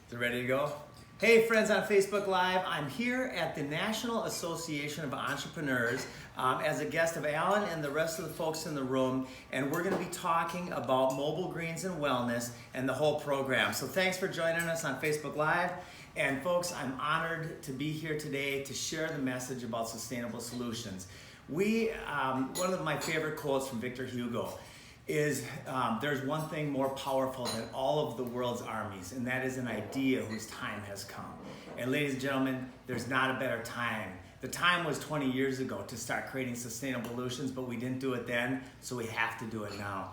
Is it ready to go? Hey friends on Facebook Live, I'm here at the National Association of Entrepreneurs as a guest of Alan and the rest of the folks in the room, and we're going to be talking about mobile greens and wellness and the whole program. So thanks for joining us on Facebook Live. And folks, I'm honored to be here today to share the message about sustainable solutions. One of my favorite quotes from Victor Hugo is there's one thing more powerful than all of the world's armies, and that is an idea whose time has come. And ladies and gentlemen, there's not a better time. The time was 20 years ago to start creating sustainable solutions, but we didn't do it then, so we have to do it now.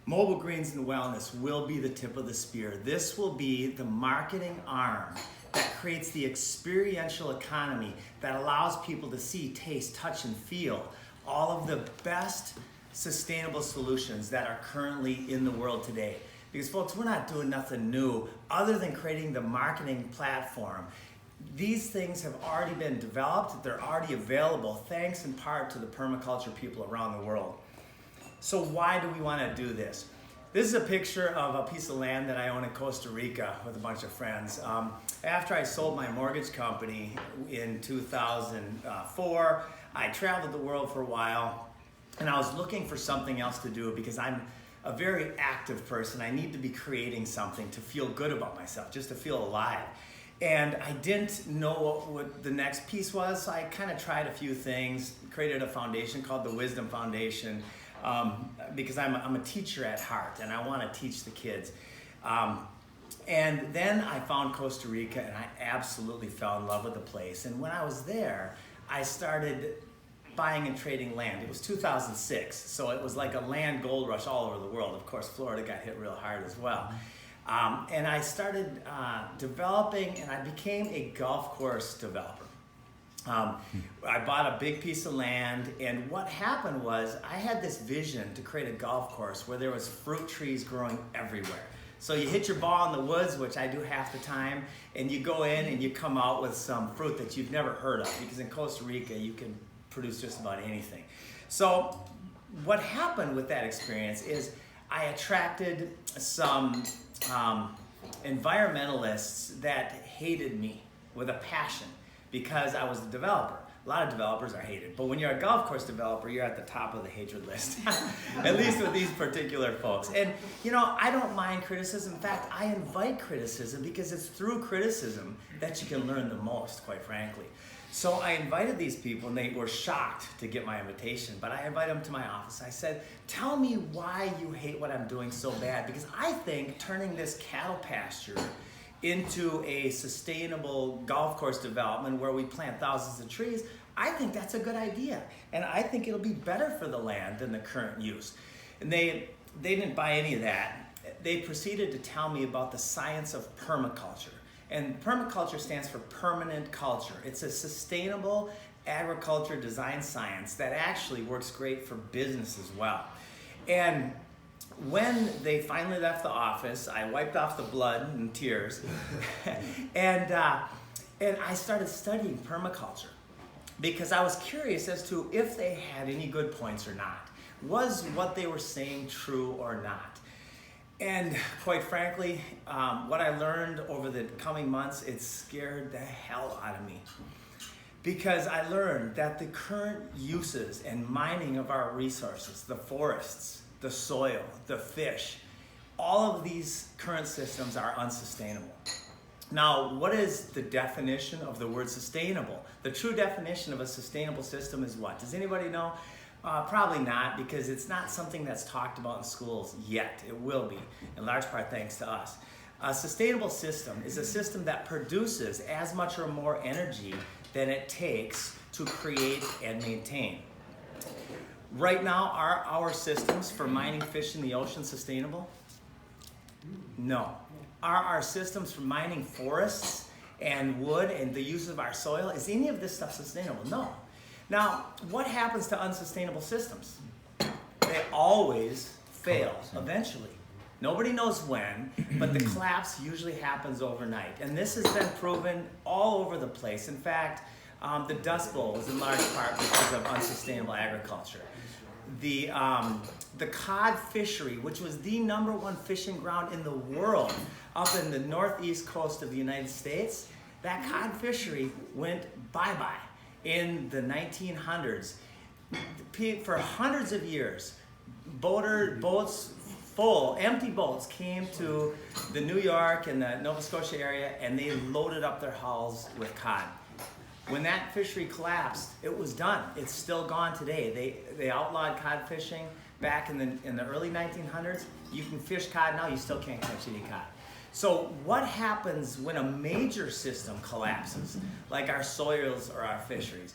Mobile Greens and Wellness will be the tip of the spear. This will be the marketing arm that creates the experiential economy that allows people to see, taste, touch, and feel all of the best sustainable solutions that are currently in the world today. Because folks, we're not doing nothing new other than creating the marketing platform. These things have already been developed, they're already available thanks in part to the permaculture people around the world. So why do we want to do this? This is a picture of a piece of land that I own in Costa Rica with a bunch of friends. After I sold my mortgage company in 2004, I traveled the world for a while. And I was looking for something else to do because I'm a very active person. I need to be creating something to feel good about myself, just to feel alive. And I didn't know what the next piece was, so I kind of tried a few things, created a foundation called the Wisdom Foundation, because I'm a teacher at heart and I want to teach the kids. And then I found Costa Rica and I absolutely fell in love with the place. And when I was there, I started buying and trading land. It was 2006, so it was like a land gold rush all over the world. Of course, Florida got hit real hard as well. And I started developing, and I became a golf course developer. I bought a big piece of land, and what happened was I had this vision to create a golf course where there was fruit trees growing everywhere. So you hit your ball in the woods, which I do half the time, and you go in and you come out with some fruit that you've never heard of, because in Costa Rica you can produce just about anything. So what happened with that experience is I attracted some environmentalists that hated me with a passion because I was a developer. A lot of developers are hated, but when you're a golf course developer, you're at the top of the hatred list, at least with these particular folks. And you know, I don't mind criticism. In fact, I invite criticism because it's through criticism that you can learn the most, quite frankly. So I invited these people, and they were shocked to get my invitation, but I invited them to my office. I said, tell me why you hate what I'm doing so bad, because I think turning this cattle pasture into a sustainable golf course development where we plant thousands of trees, I think that's a good idea. And I think it'll be better for the land than the current use. And they didn't buy any of that. They proceeded to tell me about the science of permaculture. And permaculture stands for permanent culture. It's a sustainable agriculture design science that actually works great for business as well. And when they finally left the office, I wiped off the blood and tears, and I started studying permaculture because I was curious as to if they had any good points or not. Was what they were saying true or not? And quite frankly, what I learned over the coming months, it scared the hell out of me. Because I learned that the current uses and mining of our resources, the forests, the soil, the fish, all of these current systems are unsustainable. Now, what is the definition of the word sustainable? The true definition of a sustainable system is what? Does anybody know? Probably not, because it's not something that's talked about in schools yet. It will be, in large part thanks to us. A sustainable system is a system that produces as much or more energy than it takes to create and maintain. Right now, are our systems for mining fish in the ocean sustainable? No. Are our systems for mining forests and wood and the use of our soil, is any of this stuff sustainable? No. Now, what happens to unsustainable systems? They always fail eventually. Nobody knows when, but the collapse usually happens overnight. And this has been proven all over the place. In fact, the Dust Bowl was in large part because of unsustainable agriculture. the cod fishery, which was the #1 fishing ground in the world, up in the northeast coast of the United States, that cod fishery went bye-bye in the 1900s. For hundreds of years, boats full, empty boats came to the New York and the Nova Scotia area, and they loaded up their hulls with cod. When that fishery collapsed, it was done. It's still gone today. They outlawed cod fishing back in the early 1900s. You can fish cod now, you still can't catch any cod. So what happens when a major system collapses, like our soils or our fisheries?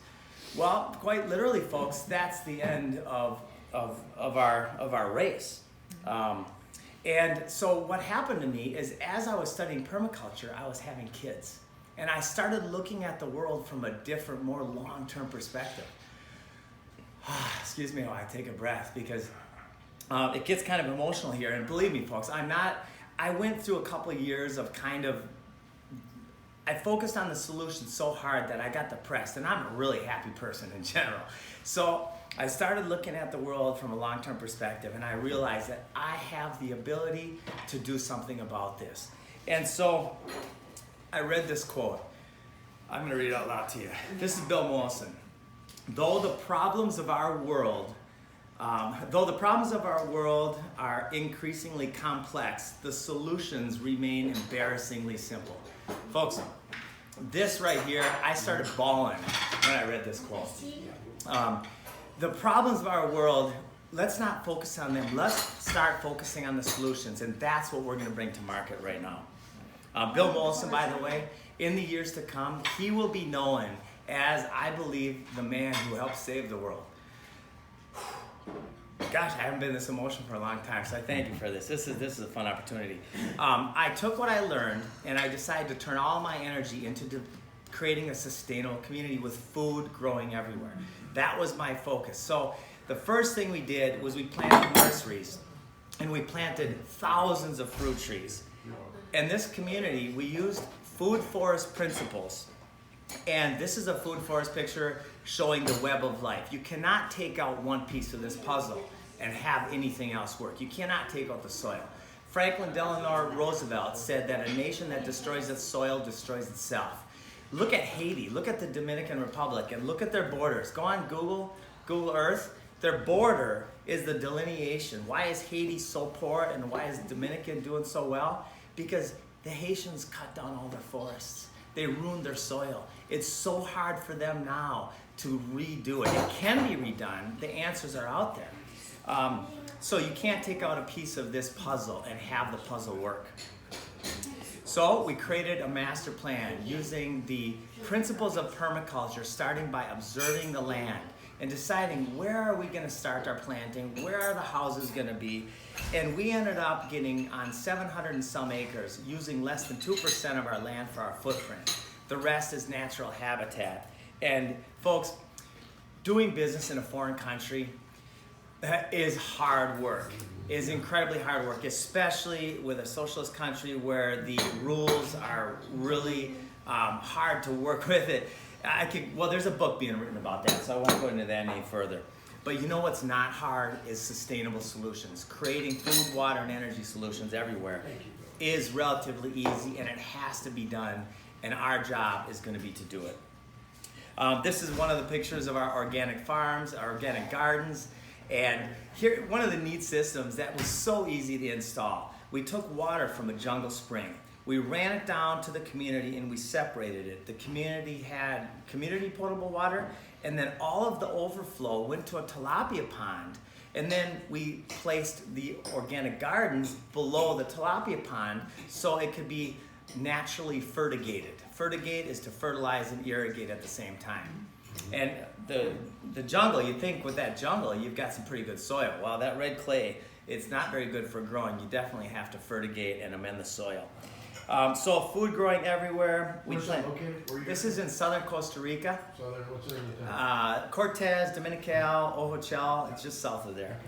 Well, quite literally, folks, that's the end of our race. And so what happened to me is, as I was studying permaculture, I was having kids. And I started looking at the world from a different, more long-term perspective. Excuse me while I take a breath, because it gets kind of emotional here. And believe me, folks, I went through a couple of years of I focused on the solution so hard that I got depressed, and I'm a really happy person in general. So I started looking at the world from a long-term perspective, and I realized that I have the ability to do something about this. And so I read this quote. I'm going to read it out loud to you. This is Bill Mollison. Though the problems of our world are increasingly complex, the solutions remain embarrassingly simple. Folks, this right here, I started bawling when I read this quote. The problems of our world, let's not focus on them. Let's start focusing on the solutions, and that's what we're going to bring to market right now. Bill Mollison, by the way, in the years to come, he will be known as, I believe, the man who helped save the world. Gosh, I haven't been this emotional for a long time, so I thank you for this. This is a fun opportunity. I took what I learned, and I decided to turn all my energy into creating a sustainable community with food growing everywhere. That was my focus. So the first thing we did was we planted nurseries, and we planted thousands of fruit trees. In this community, we used food forest principles. And this is a food forest picture showing the web of life. You cannot take out one piece of this puzzle and have anything else work. You cannot take out the soil. Franklin Delano Roosevelt said that a nation that destroys its soil destroys itself. Look at Haiti, look at the Dominican Republic, and look at their borders. Go on Google Earth. Their border is the delineation. Why is Haiti so poor, and why is Dominican doing so well? Because the Haitians cut down all their forests. They ruined their soil. It's so hard for them now to redo it. It can be redone. The answers are out there. So you can't take out a piece of this puzzle and have the puzzle work. So we created a master plan using the principles of permaculture, starting by observing the land and deciding where are we going to start our planting, where are the houses going to be. And we ended up getting on 700 and some acres, using less than 2% of our land for our footprint. The rest is natural habitat. And folks, doing business in a foreign country is hard work, is incredibly hard work, especially with a socialist country where the rules are really hard to work with it. Well, there's a book being written about that, so I won't go into that any further. But you know what's not hard is sustainable solutions. Creating food, water, and energy solutions everywhere is relatively easy, and it has to be done, and our job is going to be to do it. This is one of the pictures of our organic farms, our organic gardens, and here, one of the neat systems that was so easy to install. We took water from a jungle spring. We ran it down to the community and we separated it. The community had community potable water, and then all of the overflow went to a tilapia pond. And then we placed the organic gardens below the tilapia pond so it could be naturally fertigated. Fertigate is to fertilize and irrigate at the same time. And the jungle, you'd think with that jungle, you've got some pretty good soil. Well, that red clay, it's not very good for growing. You definitely have to fertigate and amend the soil. So food growing everywhere. This is in southern Costa Rica. Southern, what's the name of the town? Cortez, Dominical, Ojochel, it's just south of there.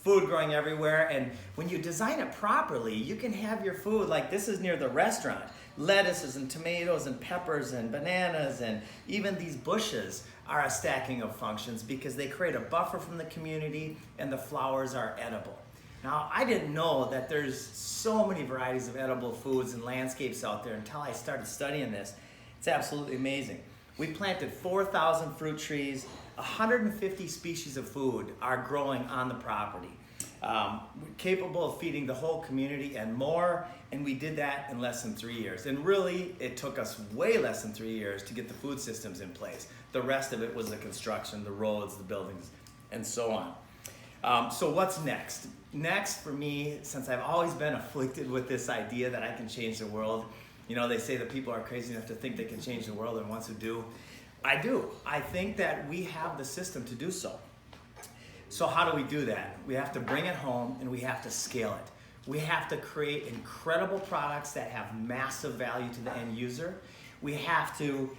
food growing everywhere, and when you design it properly, you can have your food like this is near the restaurant. Lettuces and tomatoes and peppers and bananas and even these bushes are a stacking of functions because they create a buffer from the community and the flowers are edible. Now, I didn't know that there's so many varieties of edible foods and landscapes out there until I started studying this. It's absolutely amazing. We planted 4,000 fruit trees, 150 species of food are growing on the property. Capable of feeding the whole community and more, and we did that in less than 3 years. And really, it took us way less than 3 years to get the food systems in place. The rest of it was the construction, the roads, the buildings, and so on. So what's next? Next for me, since I've always been afflicted with this idea that I can change the world, you know, they say that people are crazy enough to think they can change the world, and ones who do, I do. I think that we have the system to do so. So how do we do that? We have to bring it home and we have to scale it. We have to create incredible products that have massive value to the end user. We have to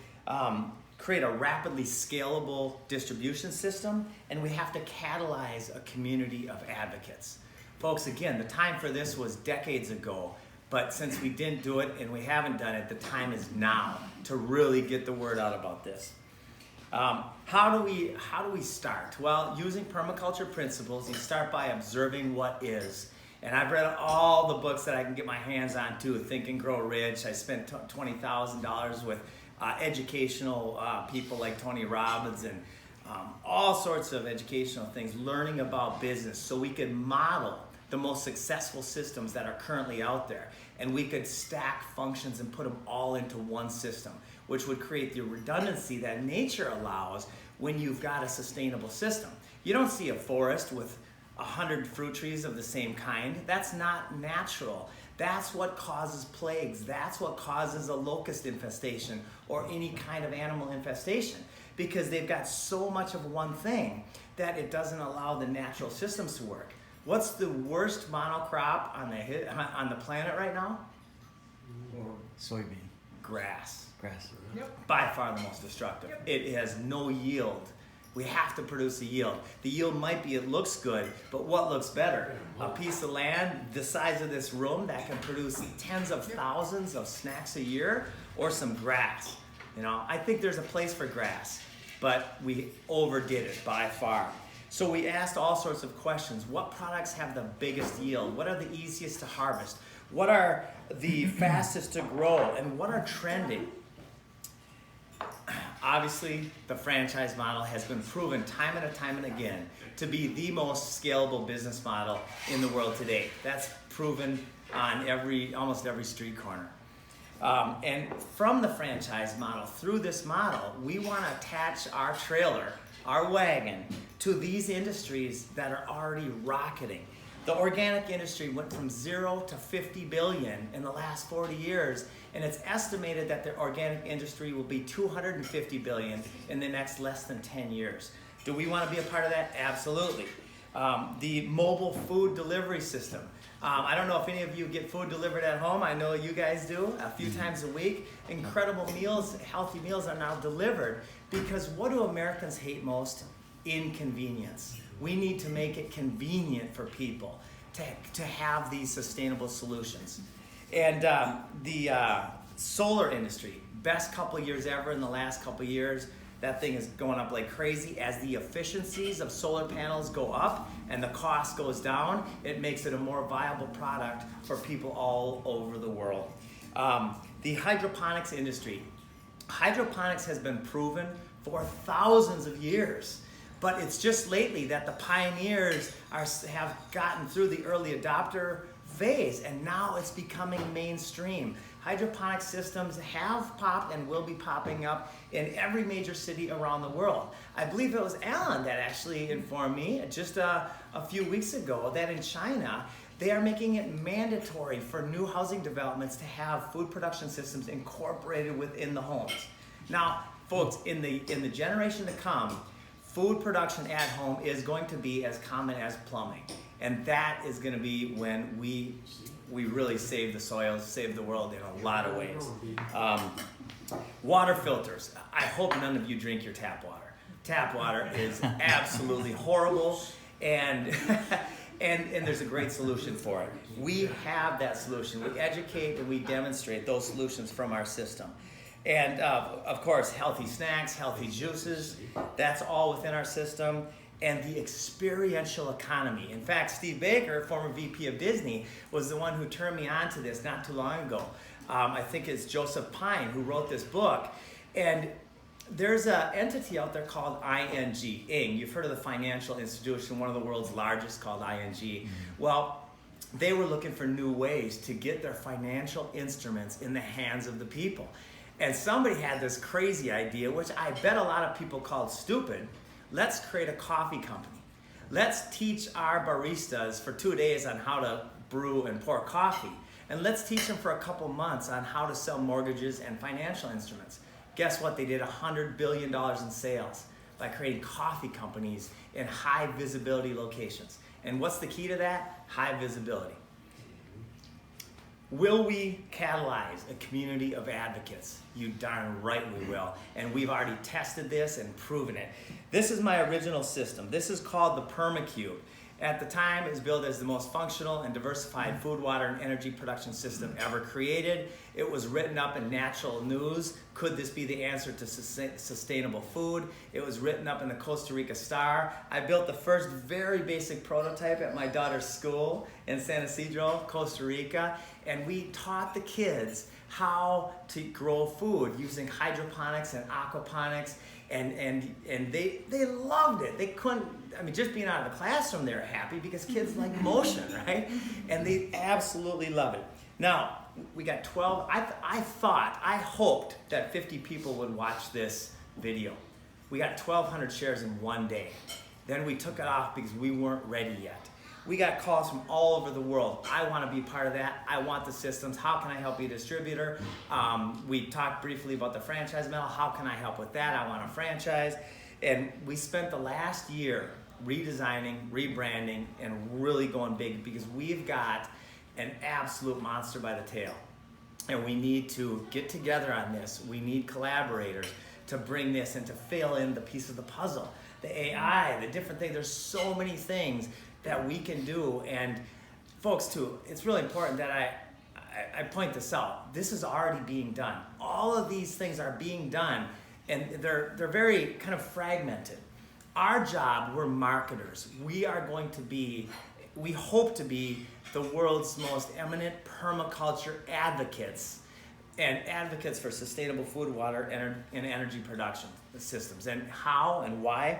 create a rapidly scalable distribution system, and we have to catalyze a community of advocates. Folks, again, the time for this was decades ago, but since we didn't do it and we haven't done it, the time is now to really get the word out about this. How do we start? Well, using permaculture principles, you start by observing what is. And I've read all the books that I can get my hands on too. Think and Grow Rich. I spent $20,000 with educational people like Tony Robbins and all sorts of educational things, learning about business so we can model the most successful systems that are currently out there. And we could stack functions and put them all into one system, which would create the redundancy that nature allows when you've got a sustainable system. You don't see a forest with 100 fruit trees of the same kind. That's not natural. That's what causes plagues. That's what causes a locust infestation or any kind of animal infestation, because they've got so much of one thing that it doesn't allow the natural systems to work. What's the worst monocrop on the planet right now? Soybean. Grass. Grass. Yep. By far the most destructive. Yep. It has no yield. We have to produce a yield. The yield might be, it looks good, but what looks better? A piece of land the size of this room that can produce tens of thousands of snacks a year, or some grass. You know, I think there's a place for grass, but we overdid it by far. So we asked all sorts of questions. What products have the biggest yield? What are the easiest to harvest? What are the fastest to grow? And what are trending? Obviously, the franchise model has been proven time and again to be the most scalable business model in the world today. That's proven on almost every street corner. And from the franchise model, through this model, we want to attach our trailer, our wagon, to these industries that are already rocketing. The organic industry went from 0 to 50 billion in the last 40 years, and it's estimated that the organic industry will be 250 billion in the next less than 10 years. Do we want to be a part of that? Absolutely. The mobile food delivery system. I don't know if any of you get food delivered at home. I know you guys do a few times a week. Incredible meals, healthy meals are now delivered, because what do Americans hate most? Inconvenience. We need to make it convenient for people to have these sustainable solutions. And the solar industry, best couple of years ever in the last couple of years. That thing is going up like crazy. As the efficiencies of solar panels go up and the cost goes down, it makes it a more viable product for people all over the world. The hydroponics industry. Hydroponics has been proven for thousands of years. But it's just lately that the pioneers have gotten through the early adopter phase, and now it's becoming mainstream. Hydroponic systems have popped and will be popping up in every major city around the world. I believe it was Alan that actually informed me just a few weeks ago that in China, they are making it mandatory for new housing developments to have food production systems incorporated within the homes. Now, folks, in the generation to come, food production at home is going to be as common as plumbing. And that is going to be when we really save the soil, save the world in a lot of ways. Water filters. I hope none of you drink your tap water. Tap water is absolutely horrible. And And there's a great solution for it. We have that solution. We educate and we demonstrate those solutions from our system. And of course, healthy snacks, healthy juices, that's all within our system. And the experiential economy. In fact, Steve Baker, former VP of Disney, was the one who turned me on to this not too long ago. I think it's Joseph Pine who wrote this book. And there's an entity out there called ING. You've heard of the financial institution, one of the world's largest, called ING. Well, they were looking for new ways to get their financial instruments in the hands of the people. And somebody had this crazy idea, which I bet a lot of people called stupid. Let's create a coffee company. Let's teach our baristas for 2 days on how to brew and pour coffee. And let's teach them for a couple months on how to sell mortgages and financial instruments. Guess what? They did $100 billion in sales by creating coffee companies in high visibility locations. And what's the key to that? High visibility. Will we catalyze a community of advocates? You darn right we will. And we've already tested this and proven it. This is my original system. This is called the PermaCube. At the time, it was billed as the most functional and diversified food, water, and energy production system ever created. It was written up in Natural News. Could this be the answer to sustainable food? It was written up in the Costa Rica Star. I built the first very basic prototype at my daughter's school in San Isidro, Costa Rica. And we taught the kids how to grow food using hydroponics and aquaponics. And they loved it. They couldn't, I mean, just being out of the classroom, they were happy because kids like motion, right? And they absolutely love it. Now, we got 12, I hoped that 50 people would watch this video. We got 1,200 shares in one day. Then we took it off because we weren't ready yet. We got calls from all over the world. I want to be part of that. I want the systems. How can I help be a distributor? We talked briefly about the franchise model. How can I help with that? I want a franchise. And we spent the last year redesigning, rebranding, and really going big because we've got an absolute monster by the tail. And we need to get together on this. We need collaborators to bring this and to fill in the piece of the puzzle. The AI, the different things. There's so many things that we can do. And folks too, it's really important that I point this out. This is already being done. All of these things are being done and they're very kind of fragmented. Our job, we're marketers. We hope to be the world's most eminent permaculture advocates and advocates for sustainable food, water, and energy production systems. And how and why?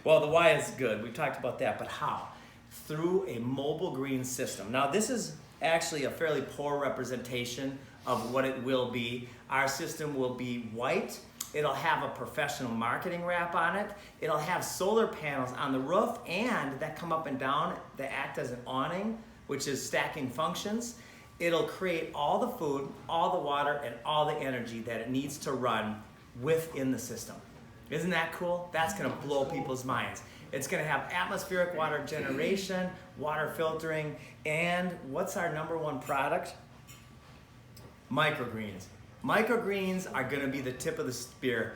Well, the why is good. We've talked about that, but how? Through a mobile green system. Now, this is actually a fairly poor representation of what it will be. Our system will be white. It'll have a professional marketing wrap on it. It'll have solar panels on the roof and that come up and down that act as an awning, which is stacking functions. It'll create all the food, all the water, and all the energy that it needs to run within the system. Isn't that cool? That's gonna blow people's minds. It's gonna have atmospheric water generation, water filtering, and what's our number one product? Microgreens. Microgreens are gonna be the tip of the spear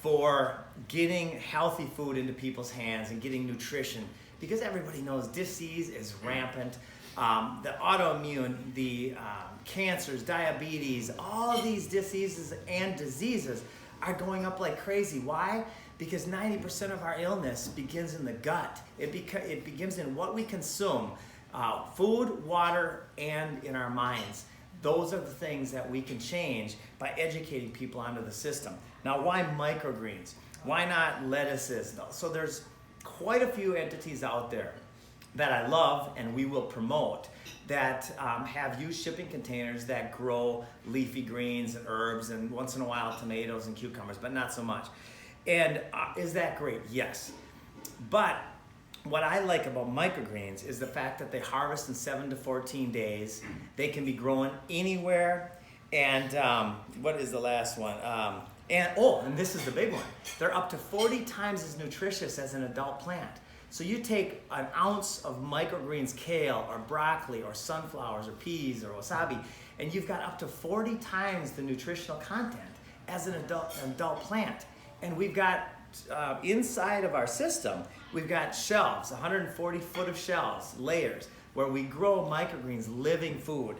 for getting healthy food into people's hands and getting nutrition, because everybody knows disease is rampant. The autoimmune, the cancers, diabetes, all of these diseases and diseases are going up like crazy. Why? Because 90% of our illness begins in the gut. It begins in what we consume, food, water, and in our minds. Those are the things that we can change by educating people onto the system. Now, why microgreens? Why not lettuces? So there's quite a few entities out there that I love and we will promote that have used shipping containers that grow leafy greens and herbs and once in a while tomatoes and cucumbers, but not so much. And is that great? Yes. But what I like about microgreens is the fact that they harvest in 7 to 14 days. They can be grown anywhere. And what is the last one? And this is the big one. They're up to 40 times as nutritious as an adult plant. So you take an ounce of microgreens, kale or broccoli or sunflowers or peas or wasabi, and you've got up to 40 times the nutritional content as an adult plant. And we've got inside of our system, we've got shelves, 140 foot of shelves, layers, where we grow microgreens, living food.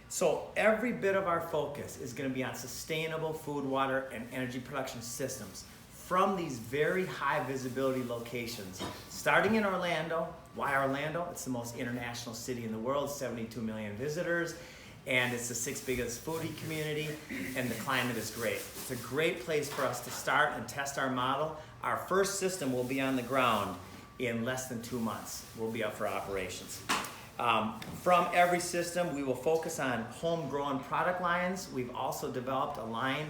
So every bit of our focus is going to be on sustainable food, water, and energy production systems from these very high visibility locations. Starting in Orlando. Why Orlando? It's the most international city in the world, 72 million visitors, and it's the 6th biggest foodie community, and the climate is great. It's a great place for us to start and test our model. Our first system will be on the ground in less than 2 months. We'll be up for operations. From every system, we will focus on homegrown product lines. We've also developed a line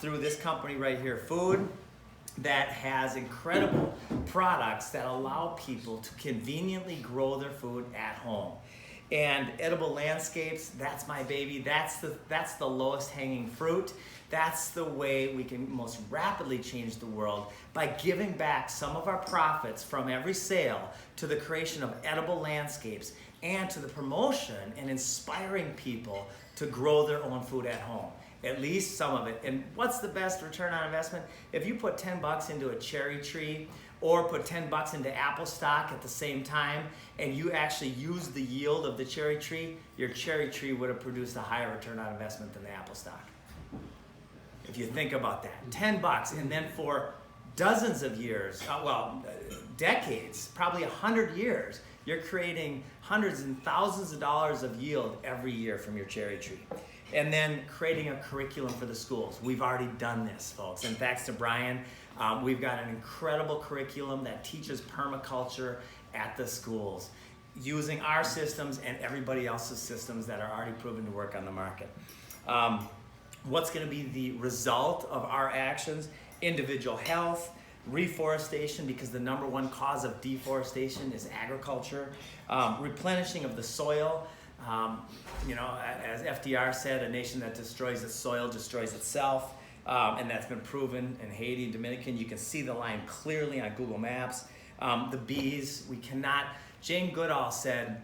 through this company right here, Food, that has incredible products that allow people to conveniently grow their food at home. And edible landscapes, that's my baby. That's the lowest hanging fruit. That's the way we can most rapidly change the world, by giving back some of our profits from every sale to the creation of edible landscapes and to the promotion and inspiring people to grow their own food at home. At least some of it. And what's the best return on investment? If you put 10 bucks into a cherry tree, or put 10 bucks into apple stock at the same time, and you actually use the yield of the cherry tree, your cherry tree would have produced a higher return on investment than the apple stock. If you think about that, 10 bucks, and then for dozens of years, decades, probably 100 years, you're creating hundreds and thousands of dollars of yield every year from your cherry tree. And then creating a curriculum for the schools. We've already done this, folks. And thanks to Brian, we've got an incredible curriculum that teaches permaculture at the schools, using our systems and everybody else's systems that are already proven to work on the market. What's going to be the result of our actions? Individual health, reforestation, because the #1 cause of deforestation is agriculture, replenishing of the soil. As FDR said, a nation that destroys its soil destroys itself, and that's been proven in Haiti and Dominican. You can see the line clearly on Google Maps. The bees, Jane Goodall said,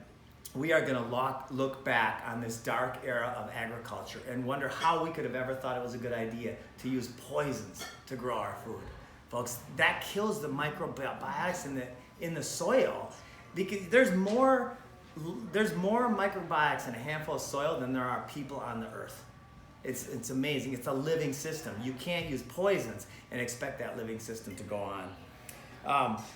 we are going to look back on this dark era of agriculture and wonder how we could have ever thought it was a good idea to use poisons to grow our food. Folks, that kills the microbiotics in the soil, because there's more microbiotics in a handful of soil than there are people on the earth. It's amazing. It's a living system. You can't use poisons and expect that living system to go on.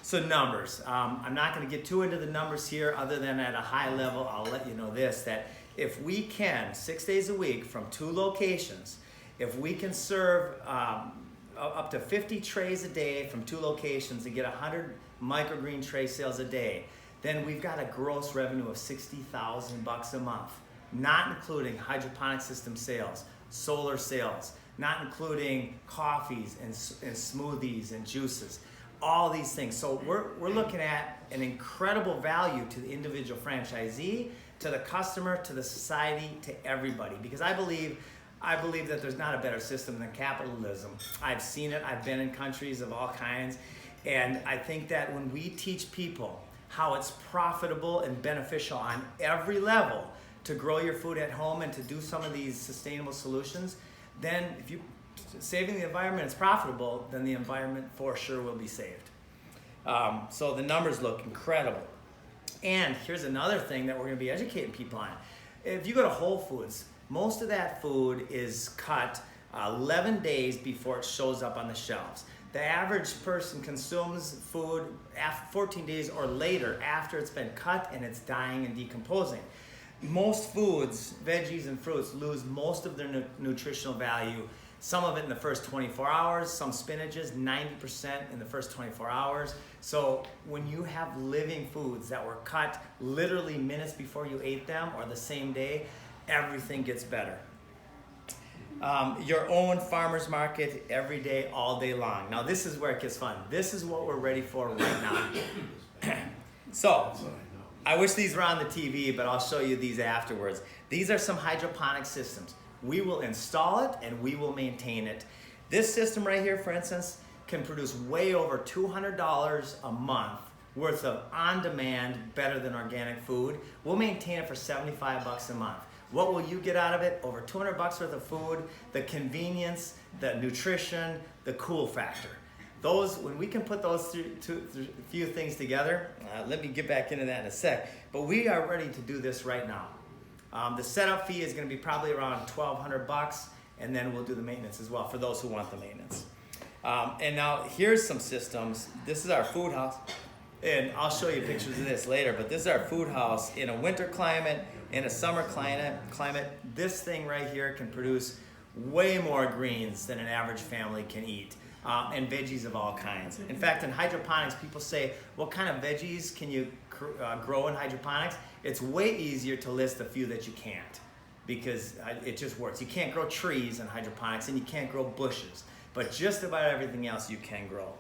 So numbers. I'm not going to get too into the numbers here, other than at a high level, I'll let you know this, that if we can, 6 days a week from 2 locations, if we can serve up to 50 trays a day from 2 locations and get 100 microgreen tray sales a day, then we've got a gross revenue of $60,000 a month, not including hydroponic system sales, solar sales, not including coffees and smoothies and juices, all these things. So we're looking at an incredible value to the individual franchisee, to the customer, to the society, to everybody, because I believe that there's not a better system than capitalism. I've seen it. I've been in countries of all kinds, and I think that when we teach people how it's profitable and beneficial on every level to grow your food at home and to do some of these sustainable solutions, then if you saving the environment is profitable, then the environment for sure will be saved. So the numbers look incredible. And here's another thing that we're going to be educating people on. If you go to Whole Foods, most of that food is cut 11 days before it shows up on the shelves. The average person consumes food 14 days or later after it's been cut and it's dying and decomposing. Most foods, veggies and fruits, lose most of their nutritional value. Some of it in the first 24 hours, some spinaches, 90% in the first 24 hours. So when you have living foods that were cut literally minutes before you ate them or the same day, everything gets better. Your own farmer's market every day, all day long. Now this is where it gets fun. This is what we're ready for right now. So, I wish these were on the TV, but I'll show you these afterwards. These are some hydroponic systems. We will install it and we will maintain it. This system right here, for instance, can produce way over $200 a month worth of on-demand, better than organic food. We'll maintain it for $75 a month. What will you get out of it? Over 200 bucks worth of food, the convenience, the nutrition, the cool factor. Those, when we can put those few things together, let me get back into that in a sec, but we are ready to do this right now. The setup fee is going to be probably around 1,200 bucks, and then we'll do the maintenance as well for those who want the maintenance. And now here's some systems. This is our food house, and I'll show you pictures of this later, but this is our food house in a winter climate, in a summer climate. This thing right here can produce way more greens than an average family can eat. And veggies of all kinds. In fact, in hydroponics, people say, what kind of veggies can you grow in hydroponics? It's way easier to list a few that you can't, because it just works. You can't grow trees in hydroponics, and you can't grow bushes, but just about everything else you can grow.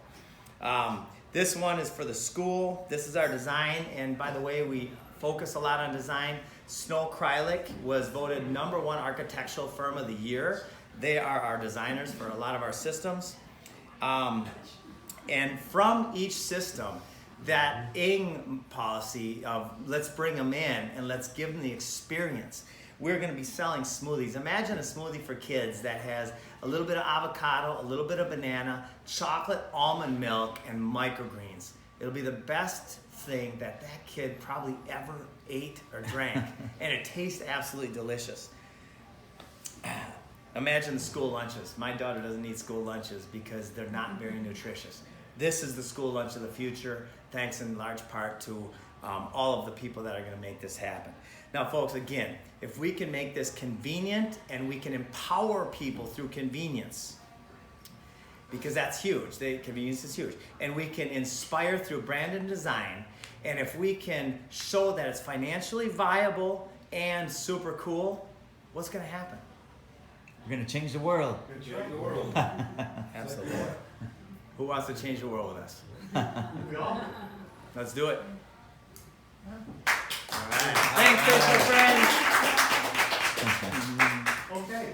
This one is for the school. This is our design, and by the way, we focus a lot on design. Snow Krylik was voted #1 architectural firm of the year. They are our designers for a lot of our systems. And from each system, that ing policy of let's bring them in and let's give them the experience. We're going to be selling smoothies. Imagine a smoothie for kids that has a little bit of avocado, a little bit of banana, chocolate, almond milk, and microgreens. It'll be the best thing that kid probably ever ate or drank, and it tastes absolutely delicious. Imagine the school lunches. My daughter doesn't eat school lunches because they're not very nutritious. This is the school lunch of the future, thanks in large part to all of the people that are going to make this happen. Now, folks, again, if we can make this convenient and we can empower people through convenience, because that's huge. Convenience is huge. And we can inspire through brand and design, and if we can show that it's financially viable and super cool, what's going to happen? We're going to change the world. Absolutely. Who wants to change the world with us? Let's do it. All right. Thanks, Facebook friends. Okay.